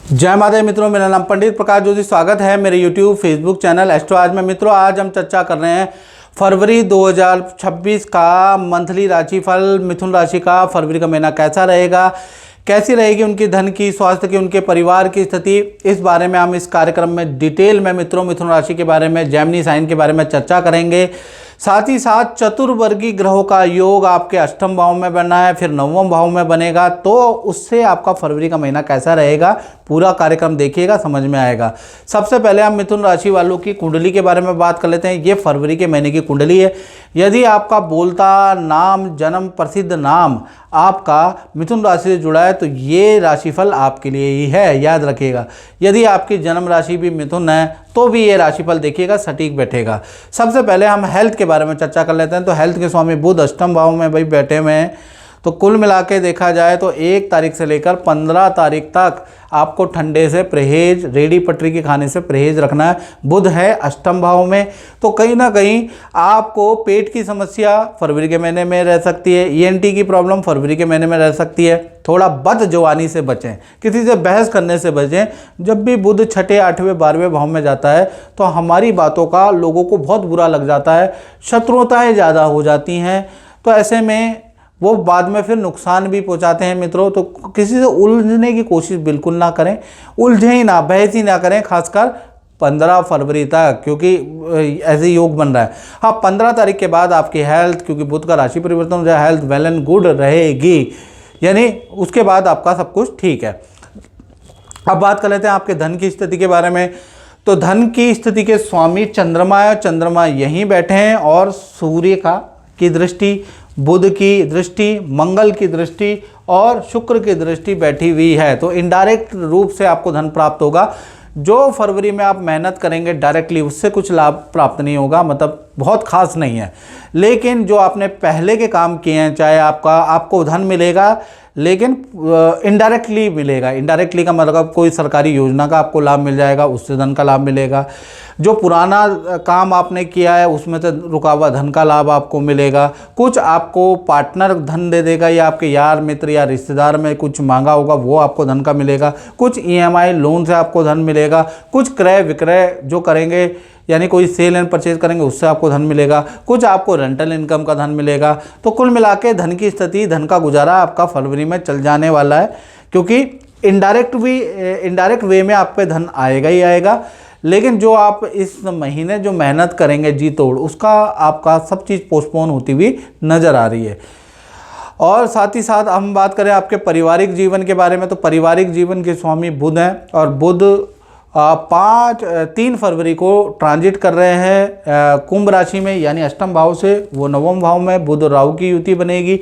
जय माता मित्रों, मेरा नाम पंडित प्रकाश ज्योति। स्वागत है मेरे YouTube फेसबुक चैनल एस्ट्रो आज में। मित्रों, आज हम चर्चा कर रहे हैं फरवरी 2026 का मंथली राशिफल। मिथुन राशि का फरवरी का महीना कैसा रहेगा, कैसी रहेगी उनकी धन की, स्वास्थ्य की, उनके परिवार की स्थिति, इस बारे में हम इस कार्यक्रम में डिटेल में मित्रों मिथुन राशि के बारे में, जेमिनी साइन के बारे में चर्चा करेंगे। साथ ही साथ चतुर्वर्गी ग्रहों का योग आपके अष्टम भाव में बना है, फिर नवम भाव में बनेगा, तो उससे आपका फरवरी का महीना कैसा रहेगा, पूरा कार्यक्रम देखिएगा, समझ में आएगा। सबसे पहले हम मिथुन राशि वालों की कुंडली के बारे में बात कर लेते हैं। ये फरवरी के महीने की कुंडली है। यदि आपका बोलता नाम, जन्म प्रसिद्ध नाम आपका मिथुन राशि से जुड़ा है तो ये राशिफल आपके लिए ही है, याद रखिएगा। यदि आपकी जन्म राशि भी मिथुन है तो भी ये राशिफल देखिएगा, सटीक बैठेगा। सबसे पहले हम हेल्थ के बारे में चर्चा कर लेते हैं। तो हेल्थ के स्वामी बुध अष्टम भाव में भाई बैठे हुए हैं। तो कुल मिला के देखा जाए तो 1 तारीख से लेकर 15 तारीख तक आपको ठंडे से परहेज, रेडी पटरी के खाने से परहेज रखना है। बुध है अष्टम भाव में, तो कहीं ना कहीं आपको पेट की समस्या फरवरी के महीने में रह सकती है, ENT की प्रॉब्लम फरवरी के महीने में रह सकती है। थोड़ा बदजवानी से बचें, किसी से बहस करने से बचें। जब भी बुध 6, 8वें, 12वें भाव में जाता है तो हमारी बातों का लोगों को बहुत बुरा लग जाता है, शत्रुताएँ ज़्यादा हो जाती हैं। तो ऐसे में वो बाद में फिर नुकसान भी पहुंचाते हैं मित्रों। तो किसी से उलझने की कोशिश बिल्कुल ना करें, उलझे ही ना, बहस ही ना करें, खासकर 15 फरवरी तक, क्योंकि ऐसे योग बन रहा है। हाँ, 15 तारीख के बाद आपकी हेल्थ, क्योंकि बुध का राशि परिवर्तन हो जाए, हेल्थ वेल एंड गुड रहेगी, यानी उसके बाद आपका सब कुछ ठीक है। अब बात कर लेते हैं आपके धन की स्थिति के बारे में। तो धन की स्थिति के स्वामी चंद्रमा है, चंद्रमा यहीं बैठे हैं और सूर्य की दृष्टि, बुध की दृष्टि, मंगल की दृष्टि और शुक्र की दृष्टि बैठी हुई है। तो इनडायरेक्ट रूप से आपको धन प्राप्त होगा। जो फरवरी में आप मेहनत करेंगे डायरेक्टली, उससे कुछ लाभ प्राप्त नहीं होगा, मतलब बहुत खास नहीं है। लेकिन जो आपने पहले के काम किए हैं, चाहे आपको धन मिलेगा, लेकिन इनडायरेक्टली मिलेगा। इनडायरेक्टली का मतलब कोई सरकारी योजना का आपको लाभ मिल जाएगा, उससे धन का लाभ मिलेगा। जो पुराना काम आपने किया है उसमें से रुका हुआ धन का लाभ आपको मिलेगा। कुछ आपको पार्टनर धन दे देगा, या आपके यार मित्र या रिश्तेदार में कुछ मांगा होगा वो आपको धन का मिलेगा। कुछ EMI लोन से आपको धन मिलेगा। कुछ क्रय विक्रय जो करेंगे, यानी कोई सेल एंड परचेज करेंगे, उससे आपको धन मिलेगा। कुछ आपको रेंटल इनकम का धन मिलेगा। तो कुल मिला के धन की स्थिति, धन का गुजारा आपका फरवरी में चल जाने वाला है, क्योंकि इनडायरेक्ट वे में आप पे धन आएगा ही आएगा। लेकिन जो आप इस महीने जो मेहनत करेंगे जी तोड़, उसका आपका सब चीज़ पोस्टपोन होती हुई नज़र आ रही है। और साथ ही साथ हम बात करें आपके पारिवारिक जीवन के बारे में। तो पारिवारिक जीवन के स्वामी बुध हैं और बुध 3 फरवरी को ट्रांजिट कर रहे हैं कुंभ राशि में, यानी अष्टम भाव से वो नवम भाव में बुध राहु की युति बनेगी।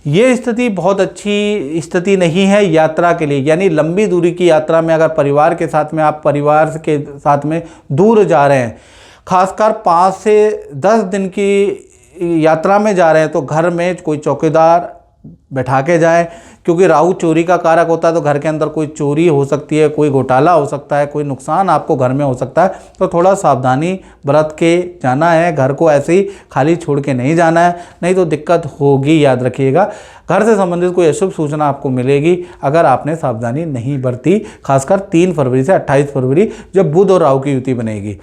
ये स्थिति बहुत अच्छी स्थिति नहीं है यात्रा के लिए, यानी लंबी दूरी की यात्रा में अगर परिवार के साथ में, आप परिवार के साथ में दूर जा रहे हैं, खासकर 5 से 10 दिन की यात्रा में जा रहे हैं, तो घर में कोई चौकीदार बैठा के जाएं, क्योंकि राहु चोरी का कारक होता है। तो घर के अंदर कोई चोरी हो सकती है, कोई घोटाला हो सकता है, कोई नुकसान आपको घर में हो सकता है। तो थोड़ा सावधानी बरत के जाना है, घर को ऐसे ही खाली छोड़ के नहीं जाना है, नहीं तो दिक्कत होगी, याद रखिएगा। घर से संबंधित कोई अशुभ सूचना आपको मिलेगी अगर आपने सावधानी नहीं बरती, खासकर 3 फरवरी से 28 फरवरी जब बुध और राहु की युति बनेगी।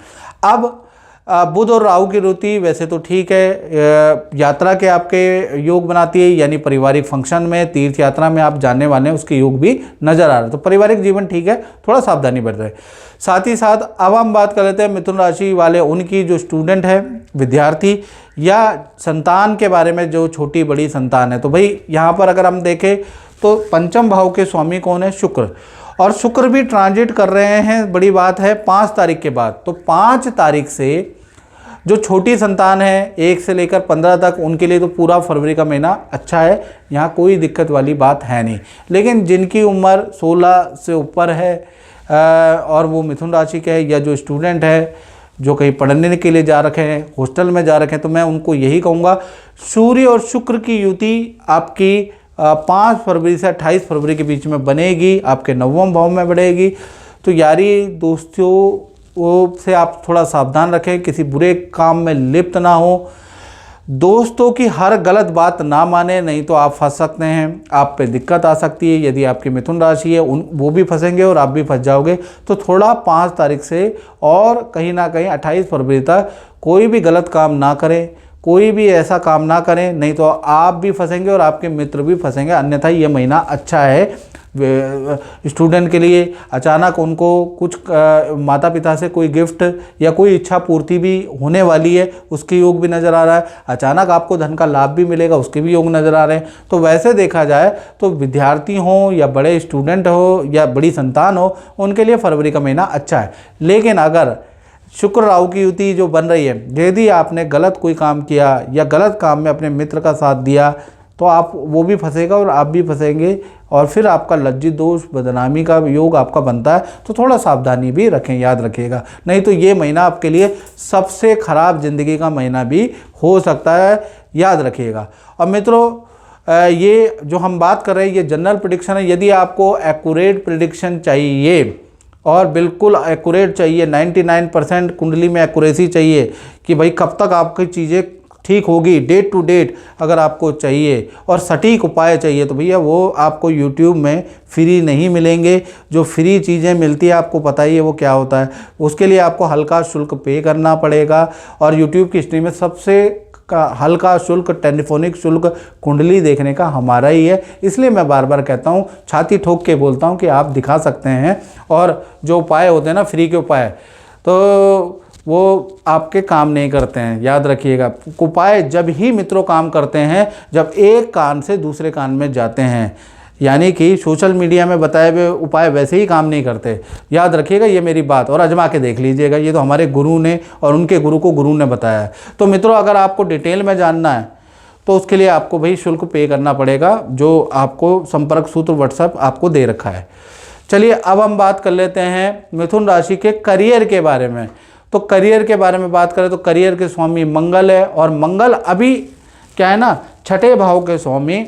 अब बुध और राहु की युति वैसे तो ठीक है, यात्रा के आपके योग बनाती है, यानी पारिवारिक फंक्शन में, तीर्थ यात्रा में आप जाने वाले हैं, उसके योग भी नजर आ रहे हैं। तो पारिवारिक जीवन ठीक है, थोड़ा सावधानी बरत रहे। साथ ही साथ अब हम बात कर लेते हैं मिथुन राशि वाले, उनकी जो स्टूडेंट है, विद्यार्थी या संतान के बारे में, जो छोटी बड़ी संतान है। तो भाई यहाँ पर अगर हम देखें तो पंचम भाव के स्वामी कौन है? शुक्र। और शुक्र भी ट्रांजिट कर रहे हैं, बड़ी बात है, 5 तारीख के बाद। तो 5 तारीख से जो छोटी संतान है 1 से लेकर 15 तक, उनके लिए तो पूरा फरवरी का महीना अच्छा है, यहाँ कोई दिक्कत वाली बात है नहीं। लेकिन जिनकी उम्र 16 से ऊपर है और वो मिथुन राशि के है, या जो स्टूडेंट है जो कहीं पढ़ने के लिए जा रखे हैं, हॉस्टल में जा रखे हैं, तो मैं उनको यही कहूँगा, सूर्य और शुक्र की युति आपकी 5 फरवरी से 28 फरवरी के बीच में बनेगी, आपके नवम भाव में बढ़ेगी। तो यारी दोस्तों से आप थोड़ा सावधान रखें, किसी बुरे काम में लिप्त ना हो। दोस्तों की हर गलत बात ना माने, नहीं तो आप फंस सकते हैं, आप पे दिक्कत आ सकती है। यदि आपकी मिथुन राशि है वो भी फंसेंगे और आप भी फंस जाओगे। तो थोड़ा 5 तारीख से और कहीं ना कहीं 28 फरवरी तक कोई भी गलत काम ना करें, कोई भी ऐसा काम ना करें, नहीं तो आप भी फंसेंगे और आपके मित्र भी फंसेंगे। अन्यथा ये महीना अच्छा है स्टूडेंट के लिए। अचानक उनको कुछ माता पिता से कोई गिफ्ट या कोई इच्छा पूर्ति भी होने वाली है, उसके योग भी नज़र आ रहा है। अचानक आपको धन का लाभ भी मिलेगा, उसके भी योग नज़र आ रहे हैं। तो वैसे देखा जाए तो विद्यार्थी हो या बड़े स्टूडेंट हो या बड़ी संतान हो, उनके लिए फरवरी का महीना अच्छा है। लेकिन अगर शुक्र राहु की युति जो बन रही है, यदि आपने गलत कोई काम किया या गलत काम में अपने मित्र का साथ दिया तो आप वो भी फंसेगा और आप भी फंसेंगे, और फिर आपका लज्जित दोष बदनामी का योग आपका बनता है। तो थोड़ा सावधानी भी रखें, याद रखिएगा, नहीं तो ये महीना आपके लिए सबसे खराब जिंदगी का महीना भी हो सकता है, याद रखिएगा। और मित्रों ये जो हम बात कर रहे हैं ये जनरल प्रेडिक्शन है। यदि आपको एक्यूरेट प्रेडिक्शन चाहिए और बिल्कुल एक्यूरेट चाहिए, 99% कुंडली में एक्यूरेसी चाहिए कि भाई कब तक आपकी चीज़ें ठीक होगी, डेट टू डेट अगर आपको चाहिए और सटीक उपाय चाहिए, तो भैया वो आपको YouTube में फ्री नहीं मिलेंगे। जो फ्री चीज़ें मिलती है आपको पता ही है वो क्या होता है, उसके लिए आपको हल्का शुल्क पे करना पड़ेगा। और YouTube की हिस्ट्री में सबसे हल्का शुल्क, टेलीफोनिक शुल्क कुंडली देखने का हमारा ही है। इसलिए मैं बार बार कहता हूँ, छाती ठोक के बोलता हूँ कि आप दिखा सकते हैं, और जो उपाय होते हैं ना फ्री के उपाय, तो वो आपके काम नहीं करते हैं, याद रखिएगा। उपाय जब ही मित्रों काम करते हैं जब एक कान से दूसरे कान में जाते हैं, यानी कि सोशल मीडिया में बताए हुए उपाय वैसे ही काम नहीं करते, याद रखिएगा ये मेरी बात, और आजमा के देख लीजिएगा। ये तो हमारे गुरु ने और उनके गुरु को गुरु ने बताया है। तो मित्रों अगर आपको डिटेल में जानना है तो उसके लिए आपको भाई शुल्क पे करना पड़ेगा, जो आपको संपर्क सूत्र व्हाट्सएप आपको दे रखा है। चलिए अब हम बात कर लेते हैं मिथुन राशि के करियर के बारे में। तो करियर के बारे में बात करें तो करियर के स्वामी मंगल है, और मंगल अभी क्या है ना 6ठे भाव के स्वामी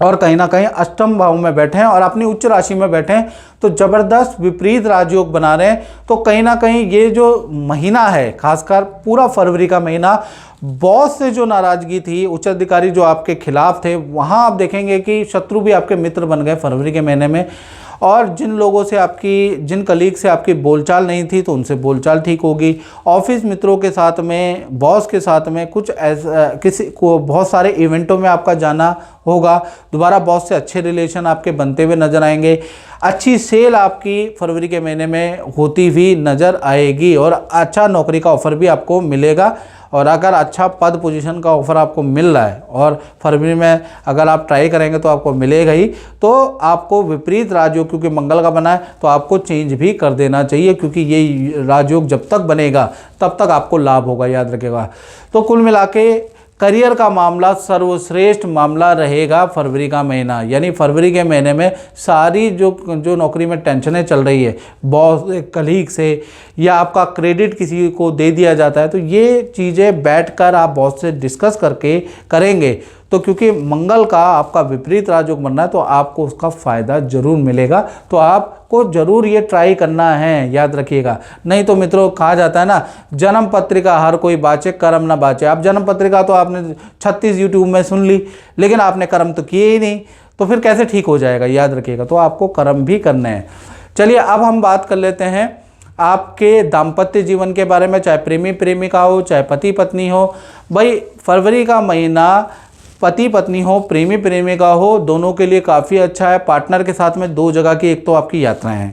और कहीं ना कहीं अष्टम भाव में बैठे हैं और अपनी उच्च राशि में बैठे हैं। तो जबरदस्त विपरीत राजयोग बना रहे हैं। तो कहीं ना कहीं ये जो महीना है, खासकर पूरा फरवरी का महीना, बॉस से जो नाराजगी थी, उच्च अधिकारी जो आपके खिलाफ थे, वहाँ आप देखेंगे कि शत्रु भी आपके मित्र बन गए फरवरी के महीने में। और जिन लोगों से जिन कलीग से आपकी बोलचाल नहीं थी तो उनसे बोलचाल ठीक होगी। ऑफिस मित्रों के साथ में, बॉस के साथ में कुछ किसी को बहुत सारे इवेंटों में आपका जाना होगा। दोबारा बॉस से अच्छे रिलेशन आपके बनते हुए नजर आएंगे। अच्छी सेल आपकी फरवरी के महीने में होती हुई नज़र आएगी और अच्छा नौकरी का ऑफर भी आपको मिलेगा। और अगर अच्छा पद पोजीशन का ऑफ़र आपको मिल रहा है और फरवरी में अगर आप ट्राई करेंगे तो आपको मिलेगा ही। तो आपको विपरीत राजयोग क्योंकि मंगल का बना है तो आपको चेंज भी कर देना चाहिए, क्योंकि ये राजयोग जब तक बनेगा तब तक आपको लाभ होगा, याद रखेगा। तो कुल मिला के करियर का मामला सर्वश्रेष्ठ मामला रहेगा फरवरी का महीना। यानी फरवरी के महीने में सारी जो नौकरी में टेंशनें चल रही है, बॉस कलीग से या आपका क्रेडिट किसी को दे दिया जाता है, तो ये चीज़ें बैठकर आप बॉस से डिस्कस करके करेंगे तो क्योंकि मंगल का आपका विपरीत राजयोग बनना है तो आपको उसका फ़ायदा ज़रूर मिलेगा। तो आपको ज़रूर ये ट्राई करना है, याद रखिएगा। नहीं तो मित्रों कहा जाता है ना, जन्म पत्रिका हर कोई बाचे कर्म ना बाचे। आप जन्म पत्रिका तो आपने 36 यूट्यूब में सुन ली, लेकिन आपने कर्म तो किए ही नहीं, तो फिर कैसे ठीक हो जाएगा, याद रखिएगा। तो आपको कर्म भी करने हैं। चलिए अब हम बात कर लेते हैं आपके दाम्पत्य जीवन के बारे में, चाहे प्रेमी प्रेमिका हो, चाहे पति पत्नी हो। भाई फरवरी का महीना पति पत्नी हो, प्रेमी प्रेमिका हो, दोनों के लिए काफ़ी अच्छा है। पार्टनर के साथ में 2 जगह की एक तो आपकी यात्राएं हैं।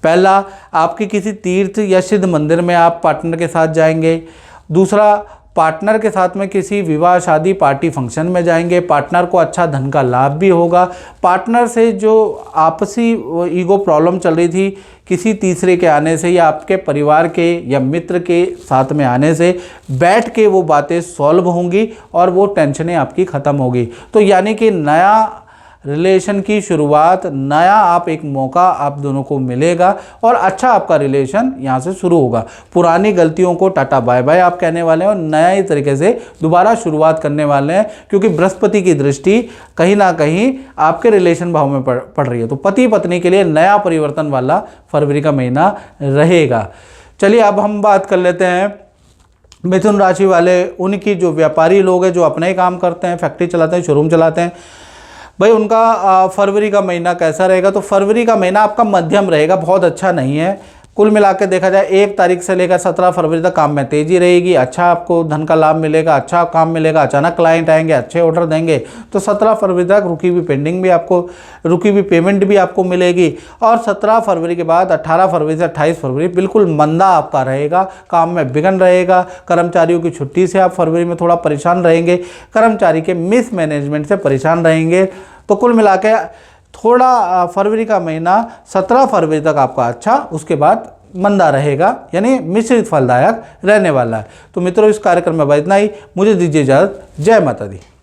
पहला, आपकी किसी तीर्थ या सिद्ध मंदिर में आप पार्टनर के साथ जाएंगे। दूसरा, पार्टनर के साथ में किसी विवाह शादी पार्टी फंक्शन में जाएंगे। पार्टनर को अच्छा धन का लाभ भी होगा। पार्टनर से जो आपसी ईगो प्रॉब्लम चल रही थी, किसी तीसरे के आने से या आपके परिवार के या मित्र के साथ में आने से बैठ के वो बातें सॉल्व होंगी और वो टेंशनें आपकी ख़त्म होगी। तो यानी कि नया रिलेशन की शुरुआत, नया आप एक मौका आप दोनों को मिलेगा और अच्छा आपका रिलेशन यहाँ से शुरू होगा। पुरानी गलतियों को टाटा बाय बाय आप कहने वाले हैं और नए तरीके से दोबारा शुरुआत करने वाले हैं, क्योंकि बृहस्पति की दृष्टि कहीं ना कहीं आपके रिलेशन भाव में पड़ रही है। तो पति पत्नी के लिए नया परिवर्तन वाला फरवरी का महीना रहेगा। चलिए अब हम बात कर लेते हैं मिथुन राशि वाले, उनकी जो व्यापारी लोग हैं, जो अपने ही काम करते हैं, फैक्ट्री चलाते हैं, शोरूम चलाते हैं, भाई उनका फरवरी का महीना कैसा रहेगा? तो फरवरी का महीना आपका मध्यम रहेगा, बहुत अच्छा नहीं है। कुल मिला के देखा जाए 1 तारीख से लेकर 17 फरवरी तक काम में तेज़ी रहेगी, अच्छा आपको धन का लाभ मिलेगा, अच्छा काम मिलेगा, अचानक क्लाइंट आएंगे, अच्छे ऑर्डर देंगे। तो 17 फरवरी तक रुकी हुई पेंडिंग भी आपको, रुकी हुई पेमेंट भी आपको मिलेगी। और 17 फरवरी के बाद 18 फरवरी से 28 फरवरी बिल्कुल मंदा आपका रहेगा, काम में विघ्न रहेगा। कर्मचारियों की छुट्टी से आप फरवरी में थोड़ा परेशान रहेंगे, कर्मचारी के मिसमैनेजमेंट से परेशान रहेंगे। तो कुल मिला के थोड़ा फरवरी का महीना 17 फरवरी तक आपका अच्छा, उसके बाद मंदा रहेगा, यानी मिश्रित फलदायक रहने वाला है। तो मित्रों, इस कार्यक्रम में इतना ही। मुझे दीजिए इजाज़त। जय माता दी।